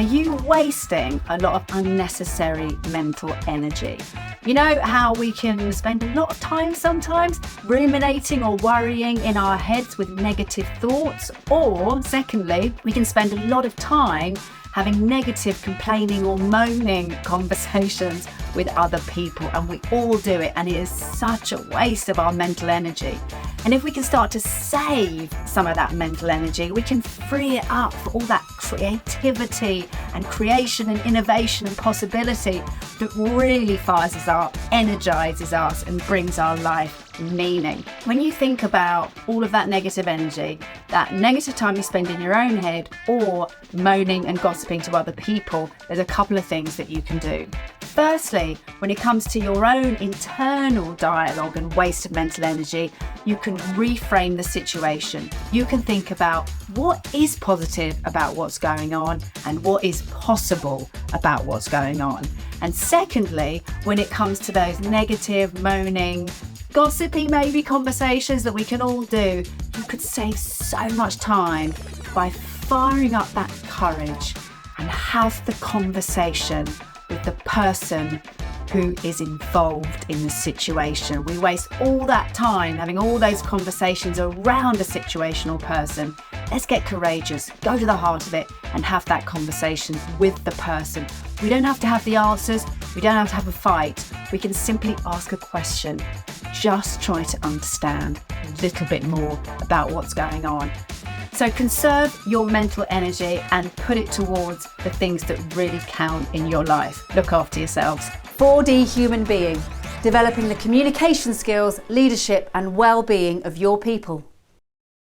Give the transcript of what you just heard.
Are you wasting a lot of unnecessary mental energy? You know how we can spend a lot of time sometimes ruminating or worrying in our heads with negative thoughts? Or secondly, we can spend a lot of time having negative, complaining or moaning conversations with other people, and we all do it, and it is such a waste of our mental energy. And if we can start to save some of that mental energy, we can free it up for all that creativity and creation and innovation and possibility that really fires us up, energizes us and brings our life meaning. When you think about all of that negative energy, that negative time you spend in your own head or moaning and gossiping to other people, there's a couple of things that you can do. Firstly, when it comes to your own internal dialogue and waste of mental energy, you can reframe the situation. You can think about what is positive about what's going on and what is possible about what's going on. And secondly, when it comes to those negative, moaning, gossipy maybe conversations that we can all do, you could save so much time by firing up that courage and have the conversation with the person who is involved in the situation. We waste all that time having all those conversations around a situational person. Let's get courageous, go to the heart of it and have that conversation with the person. We don't have to have the answers, we don't have to have a fight. We can simply ask a question. Just try to understand a little bit more about what's going on. So conserve your mental energy and put it towards the things that really count in your life. Look after yourselves. 4D Human Being, developing the communication skills, leadership and well-being of your people.